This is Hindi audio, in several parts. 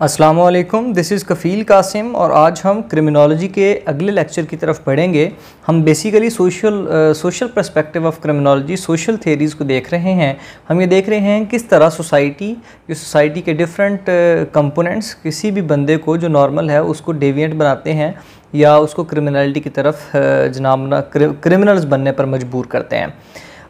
अस्सलाम वालेकुम, दिस इज़ कफ़ील कासिम और आज हम क्रिमिनोलॉजी के अगले लेक्चर की तरफ बढ़ेंगे। हम basically social perspective of criminology, social theories को देख रहे हैं। हम ये देख रहे हैं किस तरह सोसाइटी के डिफरेंट कंपोनेंट्स किसी भी बंदे को जो नॉर्मल है उसको डेविएंट बनाते हैं या उसको क्रिमिनलिटी की तरफ क्रिमिनल्स बनने पर मजबूर करते हैं।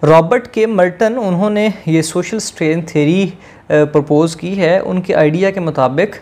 रॉबर्ट के मर्टन उन्होंने ये सोशल स्ट्रेन थेरी प्रपोज़ की है। उनके आइडिया के मुताबिक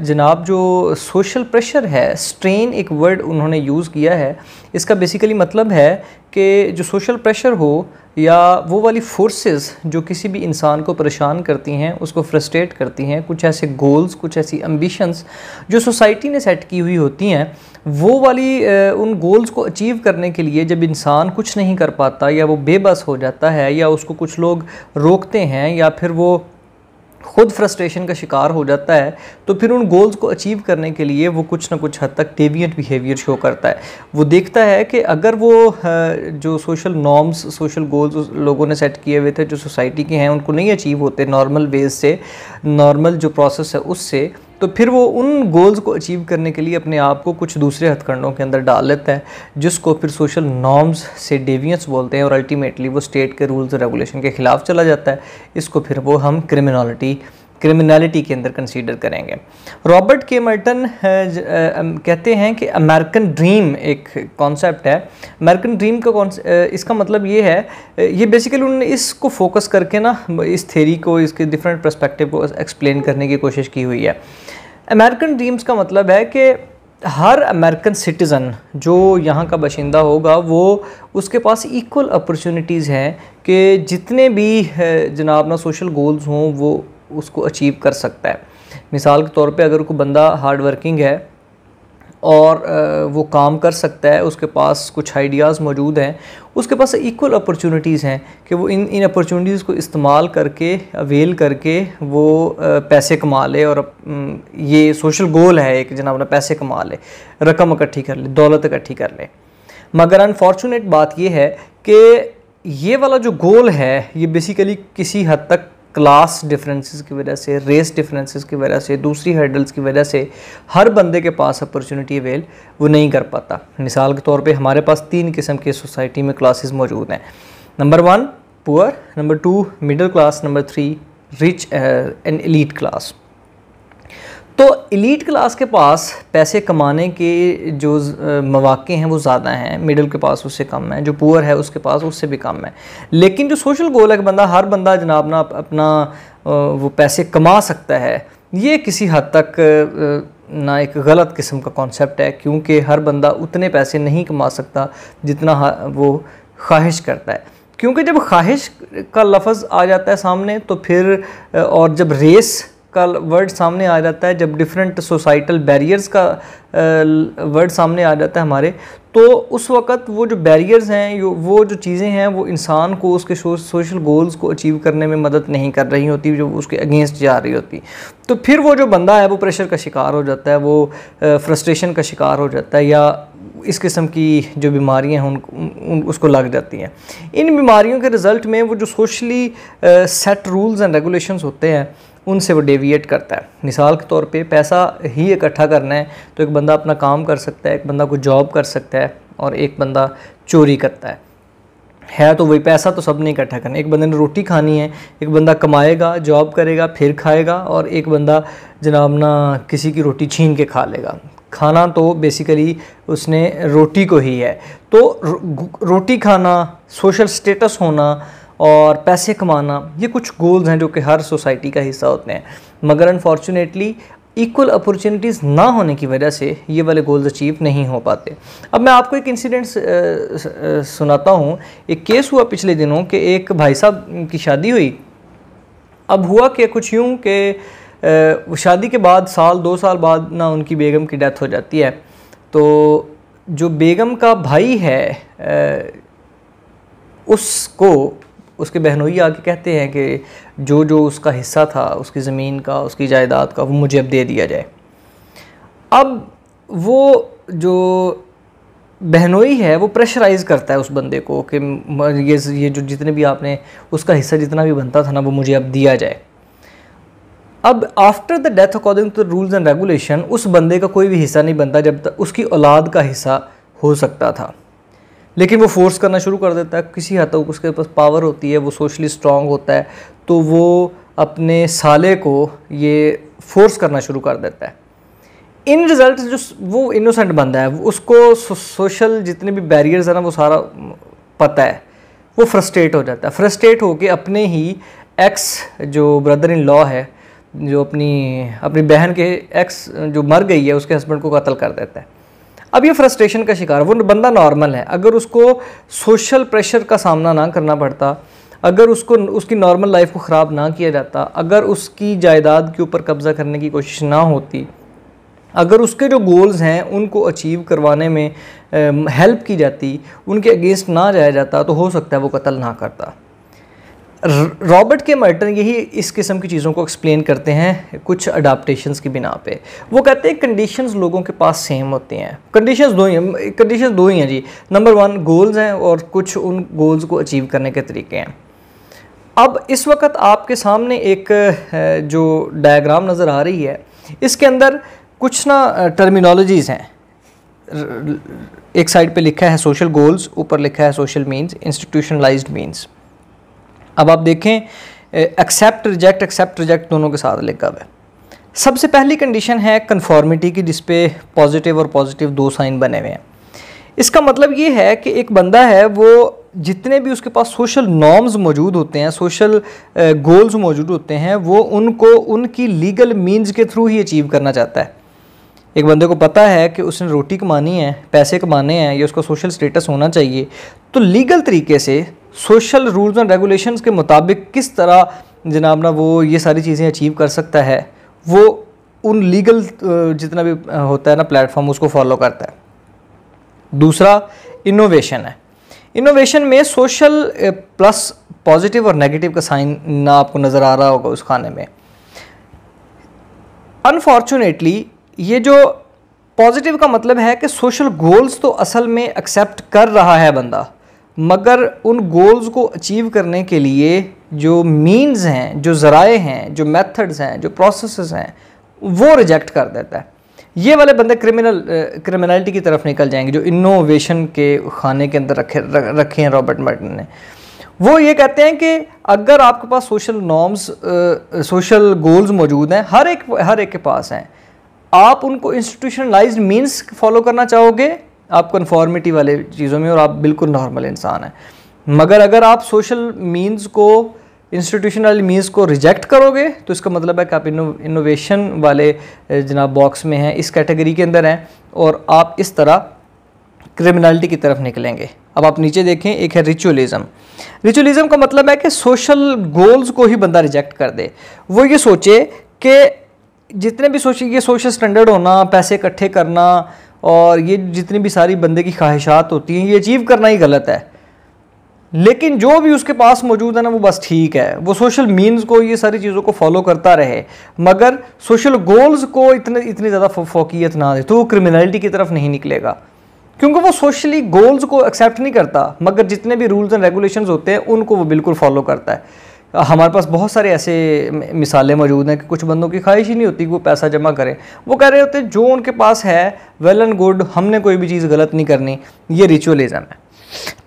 जनाब जो सोशल प्रेशर है, स्ट्रेन एक वर्ड उन्होंने यूज़ किया है। इसका बेसिकली मतलब है कि जो सोशल प्रेशर हो या वो वाली फोर्सेस जो किसी भी इंसान को परेशान करती हैं, उसको फ्रस्ट्रेट करती हैं, कुछ ऐसे गोल्स, कुछ ऐसी एम्बिशंस जो सोसाइटी ने सेट की हुई होती हैं, वो वाली उन गोल्स को अचीव करने के लिए जब इंसान कुछ नहीं कर पाता या वो बेबस हो जाता है या उसको कुछ लोग रोकते हैं या फिर वो खुद फ्रस्ट्रेशन का शिकार हो जाता है, तो फिर उन गोल्स को अचीव करने के लिए वो कुछ ना कुछ हद तक डेविएंट बिहेवियर शो करता है। वो देखता है कि अगर वो जो सोशल नॉर्म्स, सोशल गोल्स लोगों ने सेट किए हुए थे जो सोसाइटी के हैं उनको नहीं अचीव होते नॉर्मल वेज से, नॉर्मल जो प्रोसेस है उससे, तो फिर वो उन गोल्स को अचीव करने के लिए अपने आप को कुछ दूसरे हथकंडों के अंदर डाल लेता है, जिसको फिर सोशल नॉर्म्स से डेविएंस बोलते हैं और अल्टीमेटली वो स्टेट के रूल्स और रेगुलेशन के ख़िलाफ़ चला जाता है। इसको फिर वो हम क्रिमिनलिटी के अंदर कंसीडर करेंगे। रॉबर्ट के मर्टन कहते हैं कि अमेरिकन ड्रीम एक कॉन्सेप्ट है। अमेरिकन ड्रीम का इसका मतलब ये है, ये बेसिकली उन्होंने इसको फोकस करके ना इस थेरी को, इसके डिफरेंट पर्सपेक्टिव को एक्सप्लेन करने की कोशिश की हुई है। अमेरिकन ड्रीम्स का मतलब है कि हर अमेरिकन सिटीज़न जो यहाँ का बाशिंदा होगा वो उसके पास इक्वल अपॉर्चुनिटीज़ हैं कि जितने भी जनाब ना सोशल गोल्स हों वो उसको अचीव कर सकता है। मिसाल के तौर पे अगर कोई बंदा हार्ड वर्किंग है और वो काम कर सकता है, उसके पास कुछ आइडियाज़ मौजूद हैं, उसके पास इक्वल अपॉर्चुनिटीज़ हैं कि वो इन अपॉर्चुनिटीज़ को इस्तेमाल करके, अवेल करके वो पैसे कमा ले। और ये सोशल गोल है एक, जनाब ना पैसे कमा ले, रकम इकट्ठी कर ले, दौलत इकट्ठी कर ले। मगर अनफॉर्चुनेट बात ये है कि ये वाला जो गोल है ये बेसिकली किसी हद तक क्लास डिफरेंसेस की वजह से, रेस डिफरेंसेस की वजह से, दूसरी हर्डल्स की वजह से हर बंदे के पास अपॉर्चुनिटी अवेल वो नहीं कर पाता। मिसाल के तौर पे हमारे पास 3 किस्म की सोसाइटी में क्लासेस मौजूद हैं। Number 1 poor, number 2 middle class, number 3 rich and elite class. तो एलीट क्लास के पास पैसे कमाने के जो मौके हैं वो ज़्यादा हैं, मिडिल के पास उससे कम है, जो पुअर है उसके पास उससे भी कम है। लेकिन जो सोशल गोल है कि हर बंदा जनाब ना अपना वो पैसे कमा सकता है, ये किसी हद तक ना एक गलत किस्म का कॉन्सेप्ट है, क्योंकि हर बंदा उतने पैसे नहीं कमा सकता जितना वो ख्वाहिश करता है। क्योंकि जब ख्वाहिश का लफ्ज़ आ जाता है सामने तो फिर, और जब रेस का वर्ड सामने आ जाता है, जब डिफरेंट सोसाइटल बैरियर्स का वर्ड सामने आ जाता है हमारे, तो उस वक़्त वो जो बैरियर्स हैं, वो जो चीज़ें हैं वो इंसान को उसके सोशल गोल्स को अचीव करने में मदद नहीं कर रही होती, जो उसके अगेंस्ट जा रही होती। तो फिर वो जो बंदा है वो प्रेशर का शिकार हो जाता है, वो फ्रस्ट्रेशन का शिकार हो जाता है, या इस किस्म की जो बीमारियां हैं उसको लग जाती हैं। इन बीमारियों के रिज़ल्ट में वो जो socially set rules and regulations होते हैं उनसे वो डेविएट करता है। मिसाल के तौर पे पैसा ही इकट्ठा करना है तो एक बंदा अपना काम कर सकता है, एक बंदा कोई जॉब कर सकता है और एक बंदा चोरी करता है तो वही पैसा तो सब ने इकट्ठा करना। एक बंदे ने रोटी खानी है, एक बंदा कमाएगा, जॉब करेगा, फिर खाएगा, और एक बंदा जनाब ना किसी की रोटी छीन के खा लेगा। खाना तो बेसिकली उसने रोटी को ही है। तो रोटी खाना, सोशल स्टेटस होना और पैसे कमाना, ये कुछ गोल्स हैं जो कि हर सोसाइटी का हिस्सा होते हैं। मगर अनफॉर्चुनेटली इक्वल अपॉर्चुनिटीज़ ना होने की वजह से ये वाले गोल्स अचीव नहीं हो पाते। अब मैं आपको एक इंसिडेंट सुनाता हूँ। एक केस हुआ पिछले दिनों कि एक भाई साहब की शादी हुई। अब हुआ कि कुछ यूँ कि शादी के बाद 1-2 साल बाद ना उनकी बेगम की डेथ हो जाती है। तो जो बेगम का भाई है उसको उसके बहनोई आके कहते हैं कि जो उसका हिस्सा था, उसकी ज़मीन का, उसकी जायदाद का, वो मुझे अब दे दिया जाए। अब वो जो बहनोई है वो प्रेशराइज़ करता है उस बंदे को कि ये जो जितने भी आपने उसका हिस्सा जितना भी बनता था ना वो मुझे अब दिया जाए। अब after the death according to rules and regulation उस बंदे का कोई भी हिस्सा नहीं बनता जब तक उसकी औलाद का हिस्सा हो सकता था, लेकिन वो फोर्स करना शुरू कर देता है। किसी हद तक उसके पास पावर होती है, वो सोशली स्ट्रांग होता है, तो वो अपने साले को ये फोर्स करना शुरू कर देता है। इन रिज़ल्ट जो वो इनोसेंट बंदा है उसको सोशल जितने भी बैरियर्स है ना वो सारा पता है, वो फ्रस्ट्रेट हो जाता है। फ्रस्ट्रेट होके अपने ही एक्स जो ब्रदर इन लॉ है, जो अपनी बहन के एक्स जो मर गई है उसके हस्बैंड को कत्ल कर देता है। अब ये फ्रस्ट्रेशन का शिकार, वो बंदा नॉर्मल है, अगर उसको सोशल प्रेशर का सामना ना करना पड़ता, अगर उसको उसकी नॉर्मल लाइफ को ख़राब ना किया जाता, अगर उसकी जायदाद के ऊपर कब्ज़ा करने की कोशिश ना होती, अगर उसके जो गोल्स हैं उनको अचीव करवाने में हेल्प की जाती, उनके अगेंस्ट ना जाया जाता, तो हो सकता है वो कत्ल ना करता। रॉबर्ट के मर्टन यही इस किस्म की चीज़ों को एक्सप्लेन करते हैं कुछ अडाप्टेशंस की बिना पे। वो कहते हैं कंडीशंस लोगों के पास सेम होती हैं। कंडीशंस दो ही हैं जी। नंबर 1 गोल्स हैं और कुछ उन गोल्स को अचीव करने के तरीके हैं। अब इस वक्त आपके सामने एक जो डायग्राम नज़र आ रही है, इसके अंदर कुछ ना टर्मिनोलॉजीज़ हैं। एक साइड पे लिखा है सोशल गोल्स, ऊपर लिखा है सोशल मीन्स, इंस्टीट्यूशनलाइज्ड मीन्स। अब आप देखें एक्सेप्ट रिजेक्ट दोनों के साथ लिखा हुआ है। सबसे पहली कंडीशन है कन्फॉर्मिटी की, जिसपे पॉजिटिव और पॉजिटिव 2 साइन बने हुए हैं। इसका मतलब ये है कि एक बंदा है, वो जितने भी उसके पास सोशल नॉर्म्स मौजूद होते हैं, सोशल गोल्स मौजूद होते हैं, वो उनको उनकी लीगल मीन्स के थ्रू ही अचीव करना चाहता है। एक बंदे को पता है कि उसने रोटी कमानी है, पैसे कमाने हैं, या उसका सोशल स्टेटस होना चाहिए, तो लीगल तरीके से सोशल रूल्स एंड रेगुलेशंस के मुताबिक किस तरह जनाब ना वो ये सारी चीज़ें अचीव कर सकता है, वो उन लीगल जितना भी होता है ना प्लेटफॉर्म, उसको फॉलो करता है। दूसरा इनोवेशन है। इनोवेशन में सोशल प्लस पॉजिटिव और नेगेटिव का साइन ना आपको नज़र आ रहा होगा उस खाने में। अनफॉर्चुनेटली ये जो पॉजिटिव का मतलब है कि सोशल गोल्स तो असल में एक्सेप्ट कर रहा है बंदा, मगर उन गोल्स को अचीव करने के लिए जो मीन्स हैं, जो ज़राए हैं, जो मेथड्स हैं, जो प्रोसेसेस हैं, वो रिजेक्ट कर देता है। ये वाले बंदे क्रिमिनलिटी की तरफ निकल जाएंगे, जो इनोवेशन के खाने के अंदर रखे हैं रॉबर्ट मर्टन ने। वो ये कहते हैं कि अगर आपके पास सोशल नॉर्म्स, सोशल गोल्स मौजूद हैं, हर एक के पास हैं, आप उनको इंस्टीट्यूशनलाइज्ड मीन्स फॉलो करना चाहोगे, आप कन्फॉर्मिटी वाले चीज़ों में, और आप बिल्कुल नॉर्मल इंसान हैं। मगर अगर आप सोशल मीन्स को, इंस्टीट्यूशनल मीन्स को रिजेक्ट करोगे, तो इसका मतलब है कि आप इनोवेशन वाले जनाब बॉक्स में हैं, इस कैटेगरी के अंदर हैं, और आप इस तरह क्रिमिनलिटी की तरफ निकलेंगे। अब आप नीचे देखें, एक है रिचुअलिज्म। रिचुअलिज्म का मतलब है कि सोशल गोल्स को ही बंदा रिजेक्ट कर दे। वो ये सोचे कि जितने भी ये सोशल स्टैंडर्ड होना, पैसे इकट्ठे करना, और ये जितनी भी सारी बंदे की ख्वाहिशात होती हैं, ये अचीव करना ही गलत है। लेकिन जो भी उसके पास मौजूद है ना, वो बस ठीक है, वो सोशल मीन्स को, ये सारी चीज़ों को फॉलो करता रहे, मगर सोशल गोल्स को इतनी ज़्यादा फोकियत ना दे, तो वो क्रिमिनलिटी की तरफ नहीं निकलेगा, क्योंकि वो सोशली गोल्स को एक्सेप्ट नहीं करता, मगर जितने भी रूल्स एंड रेगुलेशंस होते हैं उनको वो बिल्कुल फॉलो करता है। हमारे पास बहुत सारे ऐसे मिसालें मौजूद हैं कि कुछ बंदों की ख्वाहिश ही नहीं होती कि वो पैसा जमा करें, वो कह रहे होते हैं जो उनके पास है वेल एंड गुड, हमने कोई भी चीज़ गलत नहीं करनी। ये रिचुअलिज्म है।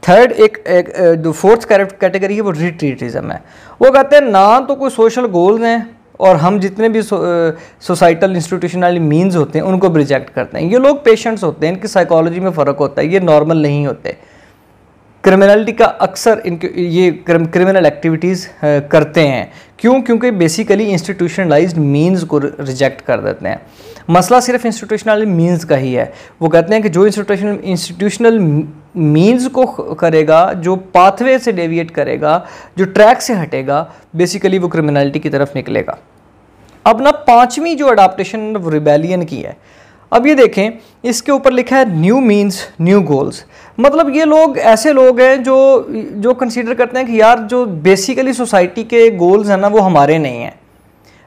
थर्ड जो फोर्थ कैटेगरी है वो रिट्रीटिज्म है। वो कहते हैं ना तो कोई सोशल गोल्स हैं, और हम जितने भी सोसाइटल इंस्टीट्यूशनल मीन्स होते हैं उनको भी रिजेक्ट करते हैं। ये लोग पेशेंट्स होते हैं, इनकी साइकोलॉजी में फ़र्क होता है, ये नॉर्मल नहीं होते। क्रिमिनलिटी का अक्सर इनके ये क्रिमिनल एक्टिविटीज़ करते हैं। क्यों? क्योंकि बेसिकली इंस्टीट्यूशनलाइज्ड मीन्स को रिजेक्ट कर देते हैं। मसला सिर्फ इंस्टीट्यूशनल मीन्स का ही है। वो कहते हैं कि जो इंस्टीट्यूशनल मीन्स को करेगा, जो पाथवे से डेविएट करेगा, जो ट्रैक से हटेगा, बेसिकली वो क्रिमिनलिटी की तरफ निकलेगा। अब ना 5वीं जो अडाप्टेशन रिबेलियन की है, अब ये देखें, इसके ऊपर लिखा है न्यू मीन्स न्यू गोल्स। मतलब ये लोग ऐसे लोग हैं जो कंसीडर करते हैं कि यार जो बेसिकली सोसाइटी के गोल्स हैं ना, वो हमारे नहीं हैं।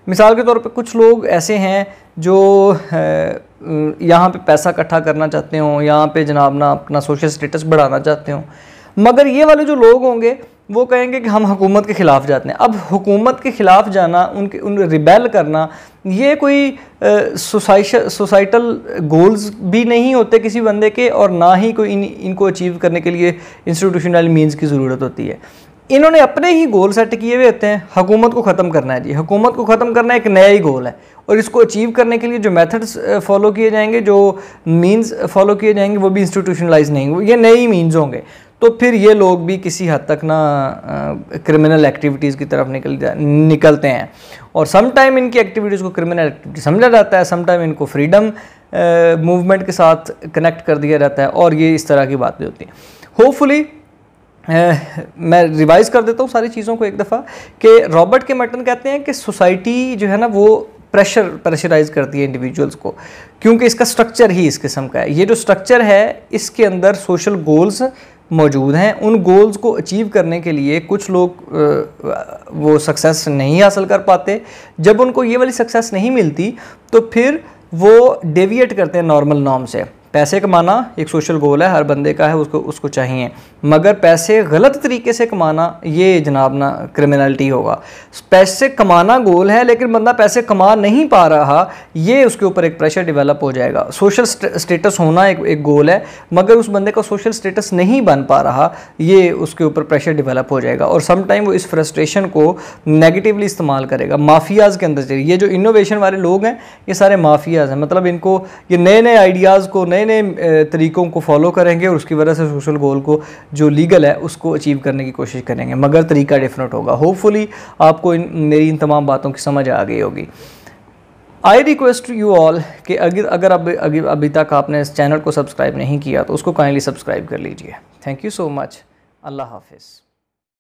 मिसाल के तौर पे कुछ लोग ऐसे हैं जो यहाँ पे पैसा इकट्ठा करना चाहते हो, यहाँ पे जनाब ना अपना सोशल स्टेटस बढ़ाना चाहते हो, मगर ये वाले जो लोग होंगे वो कहेंगे कि हम हुकूमत के ख़िलाफ़ जाते हैं। अब हुकूमत के ख़िलाफ़ जाना, उन रिबेल करना, ये कोई सोसाइटल गोल्स भी नहीं होते किसी बंदे के, और ना ही कोई इनको अचीव करने के लिए इंस्टीट्यूशनल मीन्स की ज़रूरत होती है। इन्होंने अपने ही गोल सेट किए हुए होते हैं। हुकूमत को ख़त्म करना है जी, हुकूमत को ख़त्म करना एक नया ही गोल है, और इसको अचीव करने के लिए जो मेथड्स फॉलो किए जाएंगे, जो मीन्स फॉलो किए जाएंगे, वो भी इंस्टीट्यूशनलाइज नहीं होंगे, ये नए ही मीन्स होंगे। तो फिर ये लोग भी किसी हद तक ना क्रिमिनल एक्टिविटीज़ की तरफ निकलते हैं, और सम टाइम इनकी एक्टिविटीज़ को क्रिमिनल एक्टिविटी समझा जाता है, सम टाइम इनको फ्रीडम मूवमेंट के साथ कनेक्ट कर दिया जाता है, और ये इस तरह की बातें होती हैं। होपफुली मैं रिवाइज़ कर देता हूँ सारी चीज़ों को एक दफ़ा, कि रॉबर्ट के मर्टन कहते हैं कि सोसाइटी जो है ना वो प्रेशराइज करती है इंडिविजुअल्स को, क्योंकि इसका स्ट्रक्चर ही इस किस्म का है। ये जो स्ट्रक्चर है, इसके अंदर सोशल गोल्स मौजूद हैं। उन गोल्स को अचीव करने के लिए कुछ लोग वो सक्सेस नहीं हासिल कर पाते। जब उनको ये वाली सक्सेस नहीं मिलती तो फिर वो डेविएट करते हैं नॉर्मल नॉर्म से। पैसे कमाना एक सोशल गोल है, हर बंदे का है, उसको चाहिए, मगर पैसे गलत तरीके से कमाना ये जनाब ना क्रिमिनलिटी होगा। पैसे कमाना गोल है, लेकिन बंदा पैसे कमा नहीं पा रहा, ये उसके ऊपर एक प्रेशर डेवलप हो जाएगा। सोशल स्टेटस होना एक गोल है, मगर उस बंदे का सोशल स्टेटस नहीं बन पा रहा, ये उसके ऊपर प्रेशर डेवलप हो जाएगा, और सम टाइम वो इस फ्रस्ट्रेशन को नेगेटिवली इस्तेमाल करेगा। माफियाज़ के अंदर चलिए, ये जो इनोवेशन वाले लोग हैं, ये सारे माफियाज़ हैं। मतलब इनको ये नए नए आइडियाज़ को, नए नए तरीकों को फॉलो करेंगे, और उसकी वजह से सोशल गोल को जो लीगल है उसको अचीव करने की कोशिश करेंगे, मगर तरीका डिफरेंट होगा। होपफुली आपको मेरी इन तमाम बातों की समझ आ गई होगी। आई रिक्वेस्ट यू ऑल कि अगर अभी तक आपने इस चैनल को सब्सक्राइब नहीं किया तो उसको काइंडली सब्सक्राइब कर लीजिए। Thank you so much. अल्लाह हाफिज़।